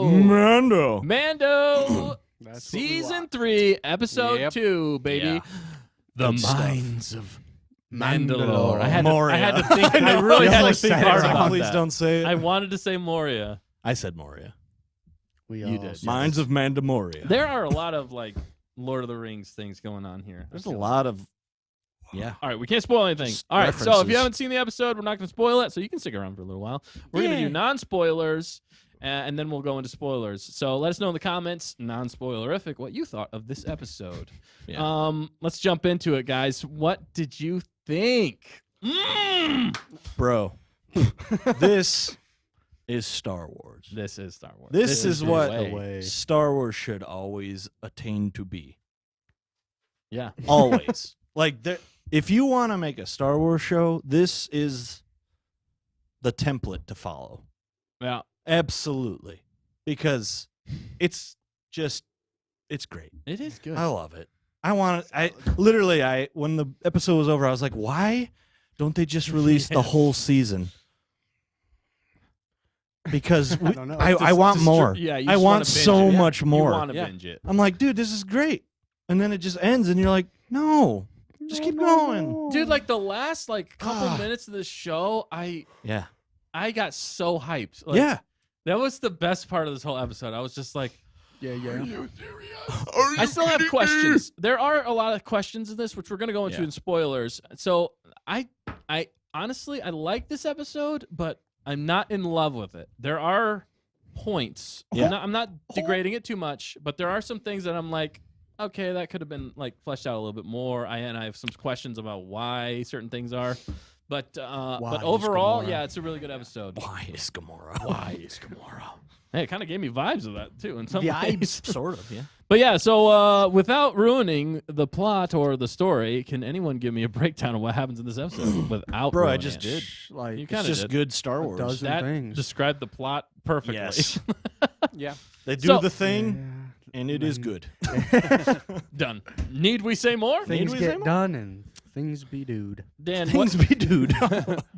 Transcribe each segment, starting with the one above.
Mando Season 3, Episode 2, baby. Yeah. The Good stuff. Mines of Mandalore. I had Moria. to think. I really had to think hard about Please that. don't say it. I wanted to say Moria. I said Moria. You did. Mines of Mandamoria. There are a lot of like Lord of the Rings things going on here. There's a lot of, All right, we can't spoil anything. Just All right, so if references. you haven't seen the episode, we're not going to spoil it, so you can stick around for a little while. We're going to do non-spoilers, and then we'll go into spoilers. So let us know in the comments, non-spoilerific, what you thought of this episode. Yeah. Let's jump into it, guys. What did you think? Bro. This is Star Wars. This is Star Wars. This is the what way. Star Wars should always attain to be. Yeah. Always. Like, if you want to make a Star Wars show, this is the template to follow. Yeah. Absolutely. Because it's great. It is good. I love it. When the episode was over, I was like, why don't they just release the whole season? Because I don't know. I want more. Yeah, you I just want wanna binge so it. much more. You want to binge it. I'm like, dude, this is great. And then it just ends, and you're like, no, just keep going. Dude, like the last couple Ah. minutes of this show, I got so hyped. Like, Yeah. That was the best part of this whole episode. I was just like, Yeah. I still have questions. There are a lot of questions in this, which we're going to go into Yeah. in spoilers. So I honestly, I like this episode, but I'm not in love with it. There are points. Yeah. I'm not degrading it too much, but there are some things that I'm like, okay, that could have been fleshed out a little bit more. I have some questions about why certain things are. But Why overall, is Gamora? yeah, it's a really good episode. Why is Gamora? Why is Gamora? Hey, it kind of gave me vibes of that too in some ways. Sort of, yeah. But yeah, so without ruining the plot or the story, can anyone give me a breakdown of what happens in this episode without Bro, I ruining just it? did. Like You It's kinda just did. good Star Wars. dozen That things. described the plot perfectly. Yes. Yeah. They do So- the thing, and it is good. Done. Need we say more? Things we say get more? done and things be dude. Dan, Things what, be dude.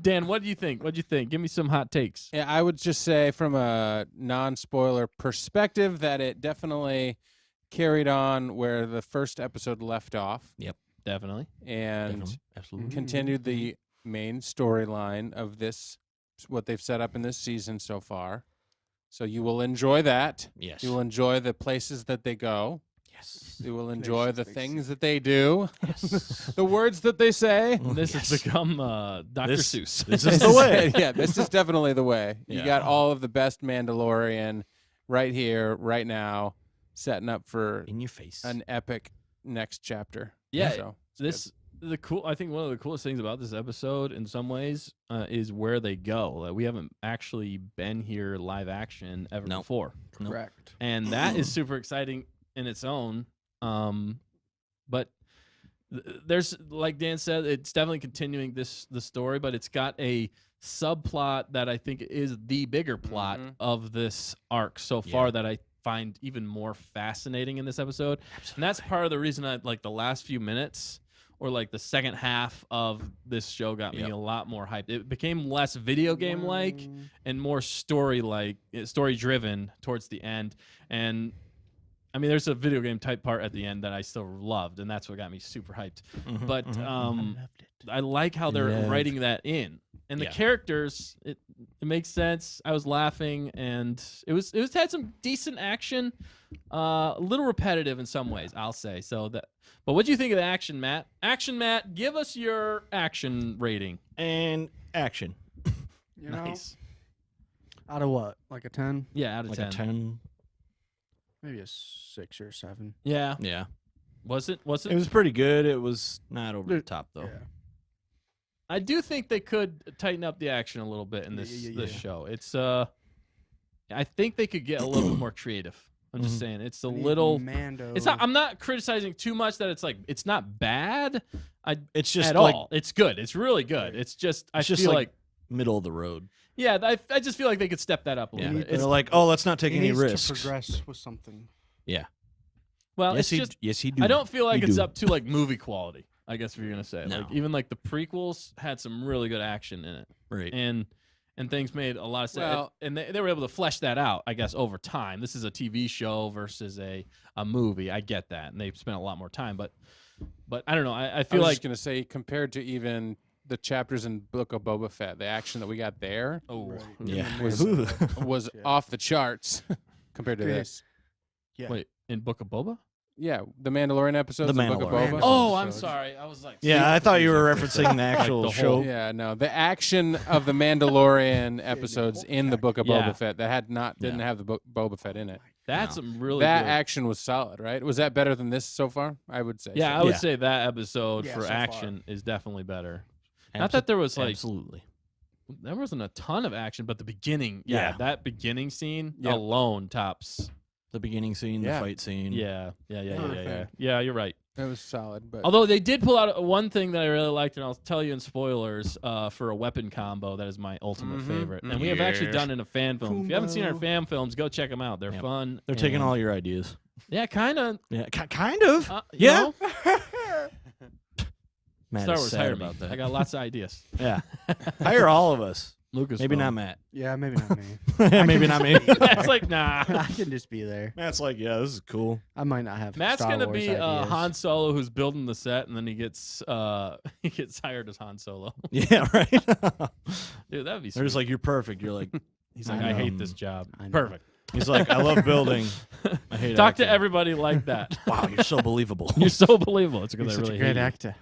Dan, what do you think? What do you think? Give me some hot takes. Yeah, I would just say from a non-spoiler perspective that it definitely carried on where the first episode left off Definitely. and Absolutely. continued the main storyline of this, what they've set up in this season so far. So you will enjoy that. Yes. You will enjoy the places that they go. Yes. You will enjoy the Places. things that they do, Yes. the words that they say. This Yes. has become Dr. This- Seuss. This is the way. Yeah, this is definitely the way. You Yeah. got all of the best Mandalorian right here, right now, setting up for In your face. an epic next chapter. Yeah, So, it's I think one of the coolest things about this episode in some ways is where they go. Like, we haven't actually been here live action ever No. before. Nope. Correct. And that is super exciting in its own. But there's, like Dan said, it's definitely continuing the story, but it's got a subplot that I think is the bigger plot Mhm. of this arc so far Yeah. that I find even more fascinating in this episode. And that's part of the reason I like the last few minutes or like the second half of this show got me Yep. a lot more hyped. It became less video game like and more story driven towards the end. And I mean, there's a video game type part at the end that I still loved, and that's what got me super hyped. Mhm, But mhm. I like how they're Loved. writing that in, and the Yeah. characters. It makes sense. I was laughing, and it was had some decent action. A little repetitive in some ways, I'll say. So that. But what do you think of the action, Matt? Action, Matt. Give us your action rating. And action. You know, Nice. out of what? Like a 10? Yeah, out of Like 10. a 10. Maybe a 6 or 7. Yeah. Yeah. Was it? It was pretty good. It was not over the top, though. Yeah. I do think they could tighten up the action a little bit in this Yeah. this show. It's I think they could get a little bit more creative. I'm just Mhm. saying it's a I mean, little. Mando. It's not. I'm not criticizing too much that it's not bad. It's just At like all. It's good. It's really good. It's just I It's just feel like- like middle of the road. yeah. I just feel like they could step that up a little Yeah. bit. They're It's, like, oh, let's not take he any needs risks. to progress with something. well, yes, it's just yes, he do. I don't feel like You it's do. up to like movie quality. I guess what you're gonna say. No. Like even like the prequels had some really good action in it. Right. And and things made a lot of sense. Well- And they were able to flesh that out, I guess, over time. This is a TV show versus a movie. I get that, and they spent a lot more time. But I don't know. I I feel was like just gonna say, compared to even the chapters in Book of Boba Fett, the action that we got there Right. Yeah. was Ooh. was Yeah. off the charts compared to Okay. this. Yeah. wait in Book of Boba. Yeah, the Mandalorian episodes. The of Book of Mandalorian. Boba. Oh, I'm episodes. sorry. I was like, Yeah, I thought you were referencing the actual the show. whole- Yeah, no, the action of the Mandalorian episodes in the Book of Yeah. Boba Fett that didn't Yeah. have the Boba Fett in it. That's No. some really That good. action was solid, right? Was that better than this so far? I would say. Yeah, so. I would Yeah. say that episode Yeah, for so far. action is definitely better. Not that there was like Absolutely. there wasn't a ton of action, but the beginning, Yeah. that beginning scene Yeah. alone tops. The beginning scene, Yeah. the fight scene. Yeah. Perfect. Yeah, you're right. it was solid. But Although they did pull out one thing that I really liked, and I'll tell you in spoilers, for a weapon combo that is my ultimate Mhm. favorite. And we have actually Yes. done in a fan film. If you haven't seen our Combo. fan films, go check them out. They're Yep. fun. They're taking and- all your ideas. Yeah, kind of. Yeah, kind of. Yeah. Matt Star is Wars, sad hire about me. that. I got lots of ideas. Yeah. Hire all of us. Lucas, Maybe not Matt. Yeah, maybe not me. Maybe not me. That's like nah. I can just be there. Matt's like, yeah, this is cool. I might not have. Matt's Star gonna Wars be ideas. Han Solo, who's building the set, and then he gets he gets hired as Han Solo. Yeah, right. Dude, that'd be. They're just Sweet. like, you're perfect. You're like, He's like, I I hate know. this job. I know. Perfect. he's like, I love building. I hate Talk to acting." everybody like that. Wow, you're so believable. You're so believable. It's because He's I such really a great hate you. actor.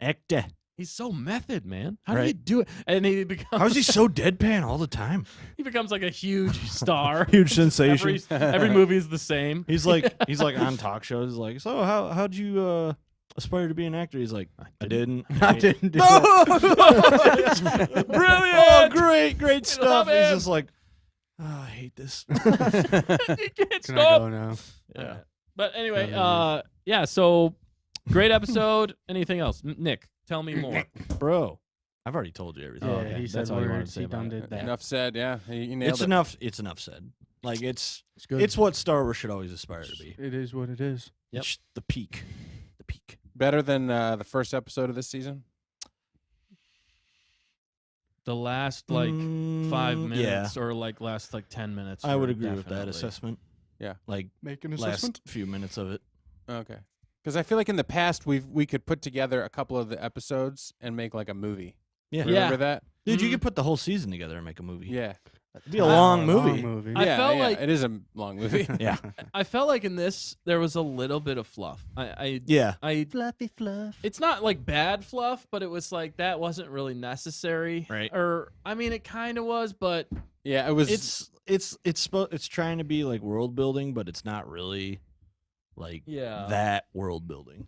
Actor. He's so method, man. How do you Right. do it? And he becomes How is he so deadpan all the time? he becomes like a huge star. Huge sensation. Every movie is the same. He's like on talk shows. He's like, so how'd you aspire to be an actor? He's like, I didn't. I didn't do No! that. Brilliant. Oh, great love stuff. He's him. just like, oh, I hate this. You can't Can I stop. go now? Yeah. But anyway, Hallelujah. yeah. So great episode. Anything else, Nick? Tell me more. Bro, I've already told you everything. Yeah, okay. he That's said all you wanted to words. say He about done it. did that. enough said. Yeah, you nailed It's it. enough. It's enough said. Like It's good. it's what Star Wars should always aspire to be. It is what it is. Yep. It's the peak. The peak. Better than the first episode of this season. The last like 5 Mm, minutes or like last like 10 minutes. I were would agree with that definitely- assessment. Yeah. Like Make an last assessment. few minutes of it. Okay. Because I feel like in the past we could put together a couple of the episodes and make like a movie. Yeah. Remember that? Dude, you Mhm. could put the whole season together and make a movie. Yeah. It'd be a long movie. I yeah, felt yeah, like- it is a long movie. Yeah. I felt like in this there was a little bit of fluff. Yeah. I Fluffy fluff. it's not like bad fluff, but it was like that wasn't really necessary. Right. Or I mean, it kind of was, but yeah, it was. It's trying to be like world building, but it's not really like yeah, that world building.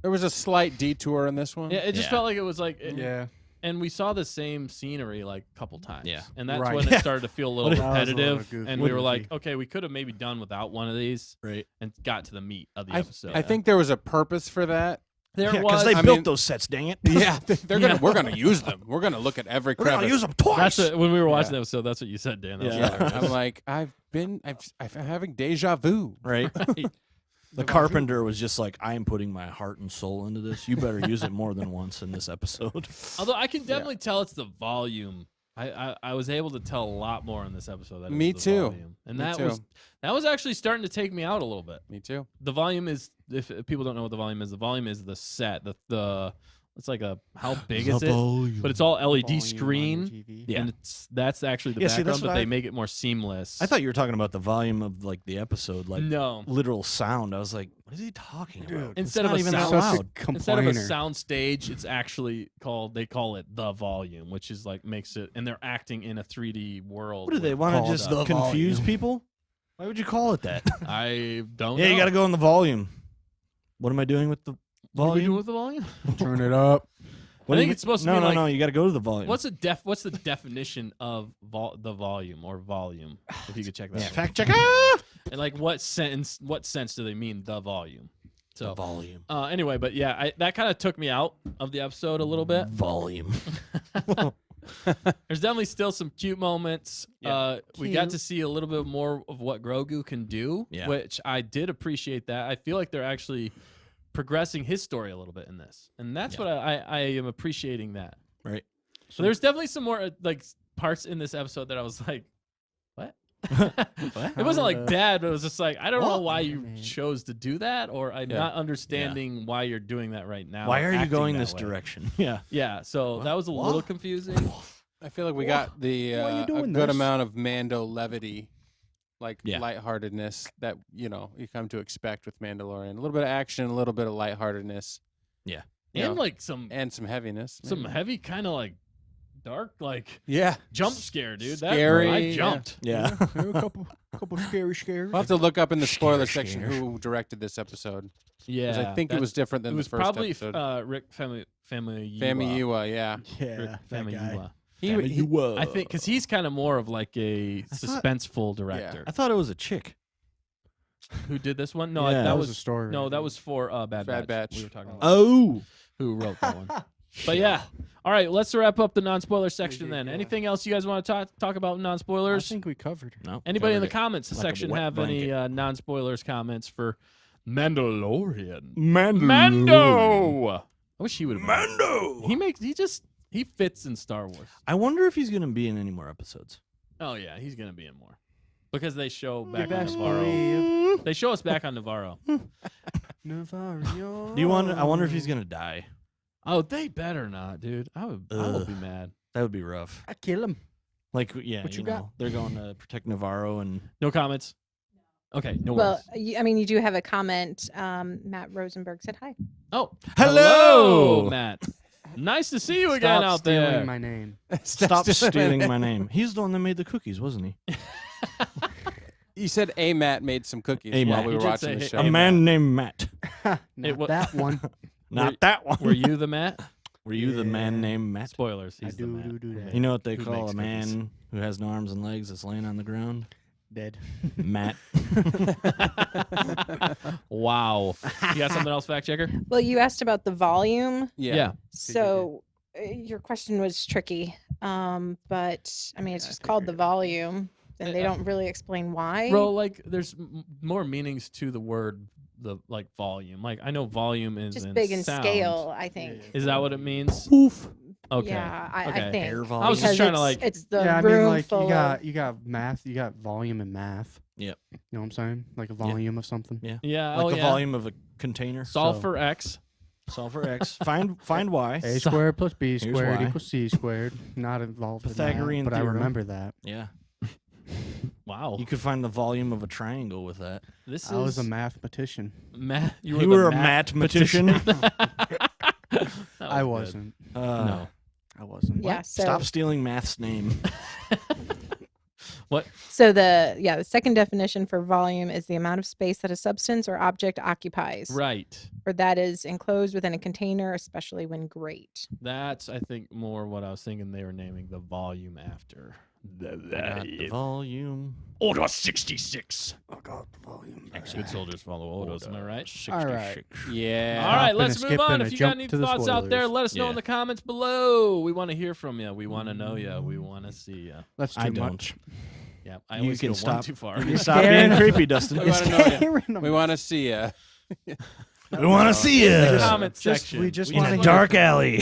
there was a slight detour in this one. yeah. It just Yeah. felt like it was like Yeah. And we saw the same scenery like a couple times. Yeah. And that's Right. when Yeah. it started to feel a little What if- That was a little repetitive. goofy. And we were Goofy. like, okay, we could have maybe done without one of these Right. and got to the meat of the I, episode. I think there was a purpose for that. there Yeah, was. they I built mean- those sets, dang it. Yeah, they're Yeah. gonna. We're gonna use them. We're gonna look at every We're gonna crevice. use them twice. that's when we were watching Yeah. the episode. That's what you said, Dan. That was Yeah. hilarious. I'm like, I'm having deja vu. Right. The carpenter was just like, I am putting my heart and soul into this. You better use it more than once in this episode. Although I can definitely tell it's the volume. I was able to tell a lot more in this episode. That it Me was the too. volume. And Me that too. was actually starting to take me out a little bit. Me too. The volume is, if people don't know what the volume is the set. The it's like a how big is it? But it's all LED Volume on your screen, TV. Yeah. and that's actually the Yeah, see, background, that's but what they I- make it more seamless. I thought you were talking about the volume of like the episode, like no. literal sound. I was like, what is he talking Dude, about? Instead it's of not a even that sound- loud. Instead of a Complainer. sound stage, it's actually they call it the volume, which is like makes it, and they're acting in a 3D world. What do they with want to all just the- confuse volume. people? Why would you call it that? I don't Yeah, know. you got to go in the volume. What am I doing with the What are we doing volume? with the volume? Turn it up. What I do think you- it's supposed to no, be no, like- no. You got to go to the volume. What's the definition of the volume or volume? If you could check that yeah, out. fact checker? And like what sense do they mean the volume? The So volume. anyway, but yeah, that kind of took me out of the episode a little bit. Volume. There's definitely still some cute moments. Yeah. We got Cute. to see a little bit more of what Grogu can do, Yeah. which I did appreciate that. I feel like they're actually progressing his story a little bit in this. And that's Yeah. what I am appreciating that. Right. So there's definitely some more parts in this episode that I was like, what? What? It wasn't like bad, but it was just like, I don't know What? why you Man. chose to do that, or I'm Yeah. not understanding why you're doing that right now. Why are you acting going that this way. direction? Yeah. Yeah, so that was a little confusing. I feel like we got the Why are you a doing good this? amount of Mando levity, like Yeah. lightheartedness that you come to expect with Mandalorian. A little bit of action, a little bit of lightheartedness, you And know, like some heaviness. some maybe. heavy kind of like dark like yeah jump scare, dude. Scary, I yeah. jumped. Yeah. a couple scary scares. We'll have to look up in the spoiler Scare, section scare. who directed this episode. Yeah, 'Cause I think it was different than it was the first probably episode. Rick Famuyiwa. Famuyiwa, yeah. Yeah, Rick that guy. Famuyiwa. He I think because he's kind of more of like a thought- suspenseful director. I thought it was a chick. Who did this one? No, Yeah. that a was story. no, that was for Bad Bad Batch. Batch. We were talking about Oh. who wrote that one. But yeah, all right. Let's wrap up the non-spoiler section then. Anything else you guys want to talk about I non-spoilers? think we covered. No. Anybody in the covered it. comments Like a section wet have any blanket. non-spoilers comments for Mandalorian? Mando. Mando. I wish he would have. Mando. He fits in Star Wars. I wonder if he's gonna be in any more episodes. Oh yeah, he's gonna be in more because they show You back on best Navarro. believe. They show us back on Navarro. Navarro. Do you want? I wonder if he's gonna die. Oh, they better not, dude. I would Ugh. be mad. That would be rough. I kill him. Like, yeah, What you you got? know, they're going to protect Navarro, and No comments. Okay, no Well, worries. you do have a comment. Matt Rosenberg said hi. Oh, Hello! Matt. Nice to see you again Stop out stealing there. my name. stop stealing my name. He's the one that made the cookies, wasn't he? You said a Matt made some cookies A while Matt. we You were did watching say the hey- show. A Hey, man named Matt. Not wa- that one. Not that one. Were you the Matt? Were you the man Yeah. named Matt? Spoilers. I He's the Matt. do that. You know what they Who call makes a man who has no arms and legs that's laying on the ground? Dead. Matt. Wow. You got something else, fact checker? Well, you asked about the volume. Yeah. So your question was tricky. But I mean, it's I just called the figured. volume, and they don't really explain why. Bro, like there's more meanings to the word the like volume. Like I know volume is just in big in sound. scale, I think. Is that what it means? Poof. Okay. Yeah, I Okay. think. Air I was volume. just Because trying to it's- like it's the Yeah, I room mean, like full you got math, you got volume and math. Yep. You know what I'm saying? Like a volume of something. Yeah. yeah, Like oh the yeah. volume of a container. Solve So- for X. Solve for X. Find Y. A squared plus B Here's squared why. equals C squared. Not involved in that, Pythagorean but I theorem. remember that. Yeah. Wow. You could find the volume of a triangle with that. This I was a is mathematician. math. You the were a mathematician. That I was good. wasn't. No. I wasn't. Yeah. So Stop stealing math's name. So the second definition for volume is the amount of space that a substance or object occupies, Right. or that is enclosed within a container, especially when great. That's I think more what I was thinking they were naming the volume after. I got the volume. Order 66. I got the volume. Good soldiers follow orders, am I right? 66. Yeah. All right, Hop let's and a move skip on. and If a you got jump any to the thoughts out there, spoilers. let us know in Yeah. the comments below. We want to hear from you. We want to know you. We want to see you. That's too I don't. much. Yeah, I You always can go one stop. too far. You stop being creepy, Dustin. We wanna know ya. Scaring 'em. We want to see you. We want to see In the you comment Just- section. we just in wanna a hear dark from you. alley.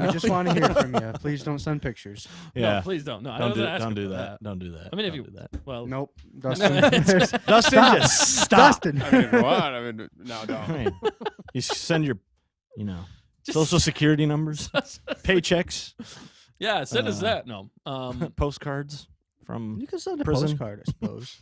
We just want to hear from you. Please don't send pictures. Yeah. No, please don't. No, I Don't wasn't do, asking don't do for that. Don't do that. I mean, if Don't you- do that. Well, Nope. Dustin. Dustin, Stop. just stop. Dustin. I mean, if you want. I mean, no, don't. I mean, you send your, just- social security numbers, paychecks, yeah, send us Uh, that. No. postcards from. You can send a Prison. postcard, I suppose.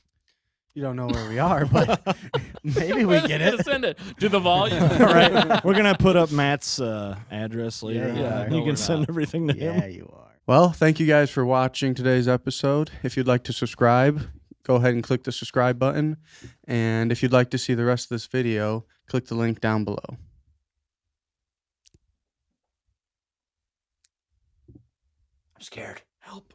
You don't know where we are, but maybe we where get they gonna it. Send it to the volume. All right, we're gonna put up Matt's address later. Yeah, on. no, You we're can send not. everything to Yeah, him. you are. Well, thank you guys for watching today's episode. If you'd like to subscribe, go ahead and click the subscribe button. And if you'd like to see the rest of this video, click the link down below. I'm scared. Help.